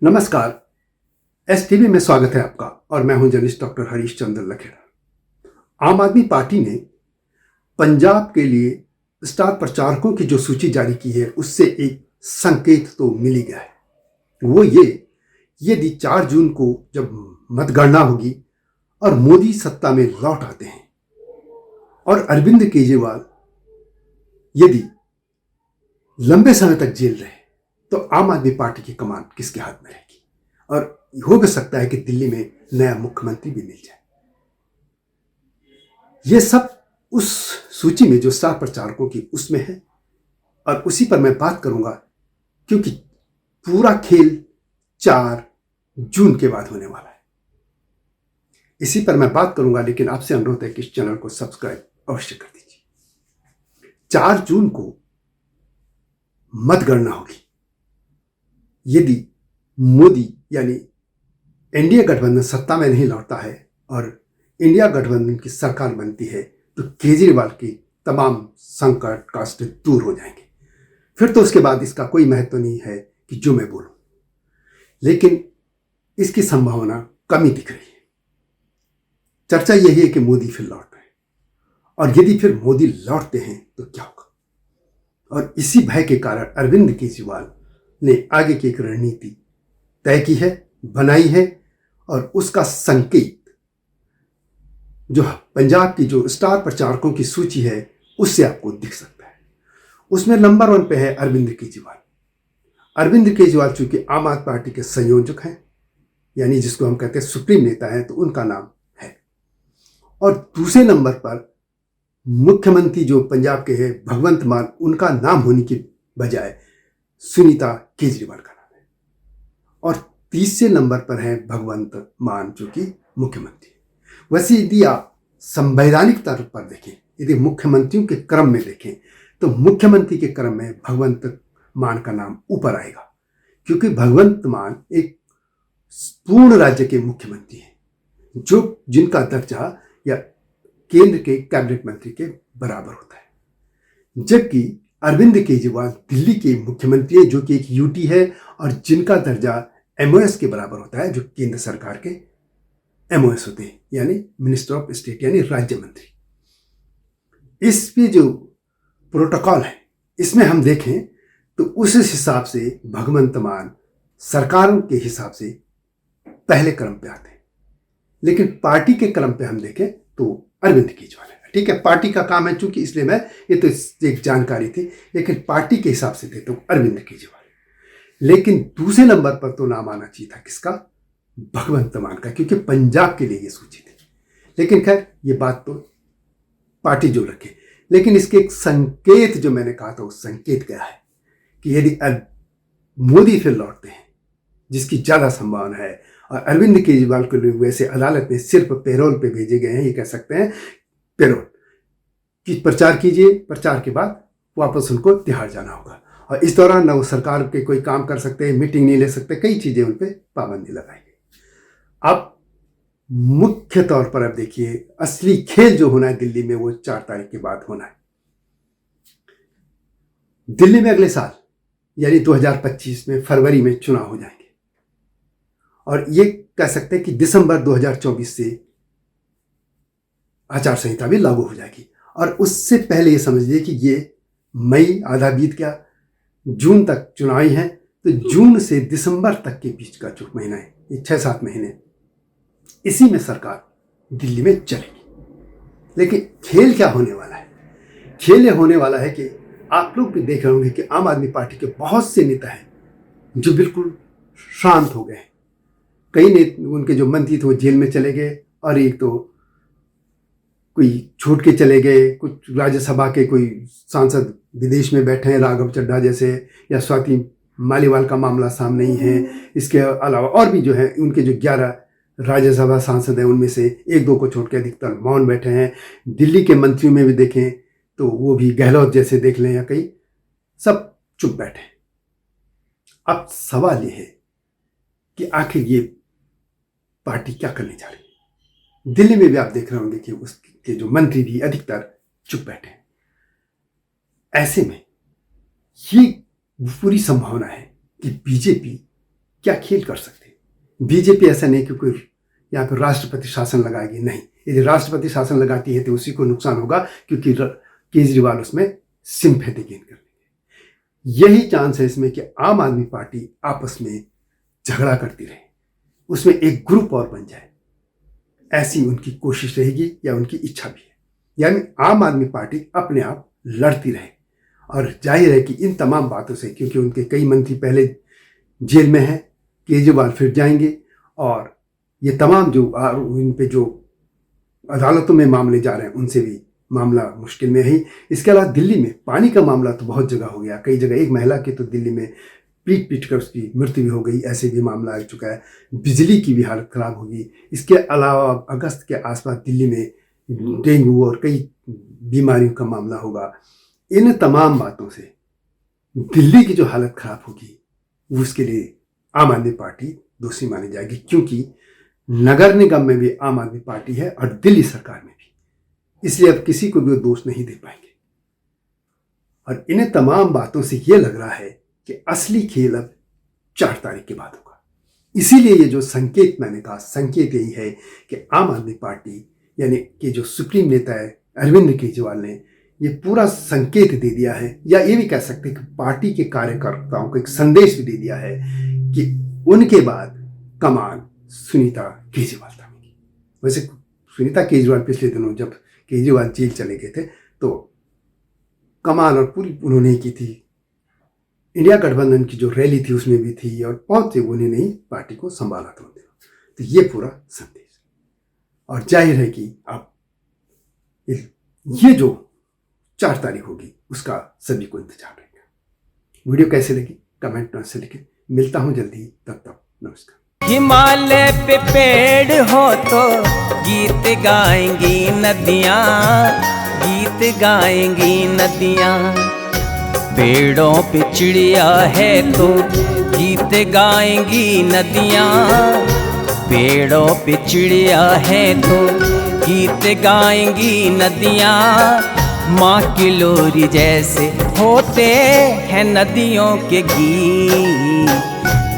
नमस्कार। S TV में स्वागत है आपका और मैं हूं जर्नलिस्ट डॉक्टर हरीश चंद्र लखेड़ा। आम आदमी पार्टी ने पंजाब के लिए स्टार प्रचारकों की जो सूची जारी की है उससे एक संकेत तो मिल ही गया है। वो ये, यदि 4 जून को जब मतगणना होगी और मोदी सत्ता में लौट आते हैं और अरविंद केजरीवाल यदि लंबे समय तक जेल रहे तो आम आदमी पार्टी की कमान किसके हाथ में रहेगी और हो भी सकता है कि दिल्ली में नया मुख्यमंत्री भी मिल जाए। ये सब उस सूची में जो स्टार प्रचारकों की उसमें है और उसी पर मैं बात करूंगा, क्योंकि पूरा खेल 4 जून के बाद होने वाला है। इसी पर मैं बात करूंगा, लेकिन आपसे अनुरोध है कि इस चैनल को सब्सक्राइब अवश्य कर दीजिए। 4 जून को मतगणना होगी। यदि मोदी यानी एनडीए गठबंधन सत्ता में नहीं लौटता है और इंडिया गठबंधन की सरकार बनती है तो केजरीवाल की तमाम संकट कष्ट दूर हो जाएंगे। फिर तो उसके बाद इसका कोई महत्व नहीं है कि जो मैं बोलूं, लेकिन इसकी संभावना कमी दिख रही है। चर्चा यही है कि मोदी फिर लौट रहे हैं और यदि फिर मोदी लौटते हैं तो क्या होगा। और इसी भय के कारण अरविंद केजरीवाल ने आगे की एक रणनीति तय की है, बनाई है और उसका संकेत जो पंजाब की जो स्टार प्रचारकों की सूची है उससे आपको दिख सकता है। उसमें नंबर 1 पे है अरविंद केजरीवाल। अरविंद केजरीवाल चूंकि आम आदमी पार्टी के संयोजक हैं, यानी जिसको हम कहते हैं सुप्रीम नेता है, तो उनका नाम है। और दूसरे नंबर पर मुख्यमंत्री जो पंजाब के हैं भगवंत मान, उनका नाम होने की बजाय सुनीता केजरीवाल का नाम है। और तीसरे नंबर पर है भगवंत मान जो कि मुख्यमंत्री। वैसे यदि आप संवैधानिक तौर पर देखें, यदि मुख्यमंत्रियों के क्रम में देखें तो मुख्यमंत्री के क्रम में भगवंत मान का नाम ऊपर आएगा, क्योंकि भगवंत मान एक पूर्ण राज्य के मुख्यमंत्री हैं जो जिनका दर्जा या केंद्र के कैबिनेट मंत्री के बराबर होता है। जबकि अरविंद केजरीवाल दिल्ली के मुख्यमंत्री हैं जो कि एक यूटी है और जिनका दर्जा एमओएस के बराबर होता है, जो केंद्र सरकार के एमओएस होते हैं, यानी मिनिस्टर ऑफ स्टेट यानी राज्य मंत्री। इस पे जो प्रोटोकॉल है इसमें हम देखें तो उस हिसाब से भगवंत मान सरकारों के हिसाब से पहले क्रम पे आते हैं, लेकिन पार्टी के क्रम पे हम देखें तो अरविंद केजरीवाल है। ठीक है, पार्टी का काम है चूंकि, इसलिए मैं ये तो एक जानकारी थी, लेकिन पार्टी के हिसाब से थे तो अरविंद केजरीवाल। लेकिन दूसरे नंबर पर तो नाम आना चाहिए था किसका? भगवंत मान का, क्योंकि पंजाब के लिए ये सूची थी। लेकिन खैर ये बात तो पार्टी जो रखे, लेकिन इसके एक संकेत जो मैंने कहा था, उस संकेत क्या है कि यदि मोदी फिर लौटते हैं, जिसकी ज्यादा संभावना है, और अरविंद केजरीवाल को वैसे अदालत ने सिर्फ पेरोल पे भेजे गए हैं, ये कह सकते हैं पेरोल कि प्रचार कीजिए, प्रचार के बाद वापस उनको तिहाड़ जाना होगा और इस दौरान ना वो सरकार के कोई काम कर सकते हैं, मीटिंग नहीं ले सकते, कई चीजें उन पर पाबंदी लगाई गई। अब मुख्य तौर पर अब देखिए, असली खेल जो होना है दिल्ली में वो 4 तारीख के बाद होना है। दिल्ली में अगले साल यानी 2025 में फरवरी में चुनाव हो जाएंगे और ये कह सकते हैं कि दिसंबर 2024 से आचार संहिता भी लागू हो जाएगी। और उससे पहले ये समझ लीजिए कि ये मई आधा बीत गया, जून तक चुनाव ही है, तो जून से दिसंबर तक के बीच का जो महीना है, ये 6-7 महीने, इसी में सरकार दिल्ली में चलेगी। लेकिन खेल क्या होने वाला है? खेल ये होने वाला है कि आप लोग भी देख रहे होंगे कि आम आदमी पार्टी के बहुत से नेता हैं जो बिल्कुल शांत हो गए हैं। कई उनके जो मंत्री थे वो जेल में चले गए और एक तो कोई छूट के चले गए, कुछ राज्यसभा के कोई सांसद विदेश में बैठे हैं, राघव चड्ढा जैसे, या स्वाति मालीवाल का मामला सामने ही है। इसके अलावा और भी जो है उनके जो 11 राज्यसभा सांसद हैं उनमें से 1-2 को छोड़ के अधिकतर मौन बैठे हैं। दिल्ली के मंत्रियों में भी देखें तो वो भी गहलोत जैसे देख लें या कई, सब चुप बैठे। अब सवाल ये है कि आखिर ये पार्टी क्या करने जा रही है। दिल्ली में भी आप देख रहे होंगे कि उसके जो मंत्री भी अधिकतर चुप बैठे हैं। ऐसे में ये पूरी संभावना है कि बीजेपी क्या खेल कर सकते हैं। बीजेपी ऐसा नहीं कि कोई यहाँ पर राष्ट्रपति शासन लगाएगी, नहीं। यदि राष्ट्रपति शासन लगाती है तो उसी को नुकसान होगा, क्योंकि केजरीवाल उसमें सिंपैथी गेन कर लेंगे। यही चांस है इसमें कि आम आदमी पार्टी आपस में झगड़ा करती रहे, उसमें एक ग्रुप और बन जाए, ऐसी उनकी कोशिश रहेगी या उनकी इच्छा भी है। यानी आम आदमी पार्टी अपने आप लड़ती रहे। और जाहिर है कि इन तमाम बातों से, क्योंकि उनके कई मंत्री पहले जेल में हैं, केजरीवाल फिर जाएंगे, और ये तमाम जो इन पे जो अदालतों में मामले जा रहे हैं उनसे भी मामला मुश्किल में है। इसके अलावा दिल्ली में पानी का मामला तो बहुत जगह हो गया, कई जगह। एक महिला की तो दिल्ली में पीट कर उसकी मृत्यु भी हो गई, ऐसे भी मामला आ चुका है। बिजली की भी हालत खराब होगी। इसके अलावा अगस्त के आसपास दिल्ली में डेंगू और कई बीमारियों का मामला होगा। इन तमाम बातों से दिल्ली की जो हालत खराब होगी उसके लिए आम आदमी पार्टी दोषी मानी जाएगी, क्योंकि नगर निगम में भी आम आदमी पार्टी है और दिल्ली सरकार में भी, इसलिए अब किसी को भी वो दोष नहीं दे पाएंगे। और इन तमाम बातों से ये लग रहा है कि असली खेल अब 4 तारीख के बाद होगा। इसीलिए ये जो संकेत मैंने कहा, संकेत यही है कि आम आदमी पार्टी यानी कि जो सुप्रीम नेता है अरविंद केजरीवाल ने ये पूरा संकेत दे दिया है, या ये भी कह सकते हैं कि पार्टी के कार्यकर्ताओं को एक संदेश भी दे दिया है कि उनके बाद कमान सुनीता केजरीवाल थामेगी। वैसे सुनीता केजरीवाल पिछले दिनों जब केजरीवाल जेल चले गए थे तो कमान और पूरी उन्होंने ही की थी। इंडिया गठबंधन की जो रैली थी उसमें भी थी, और बहुत से उन्होंने ही पार्टी को संभाला था। तो ये पूरा संदेश, और जाहिर है कि अब ये जो 4 तारीख होगी उसका सभी को इंतजार रहेगा। वीडियो कैसे लगी कमेंट में से लिखें। मिलता हूं जल्दी, तब तक नमस्कार। हिमालय पे पेड़ हो तो गीत गाएंगी नदियाँ, गीत गाएंगी नदियाँ। पेड़ों पे चिड़िया है तो गीत गाएंगी नदियाँ, पेड़ों पे चिड़िया है तो गीत गाएंगी नदियाँ। माँ की लोरी जैसे होते हैं नदियों के गीत।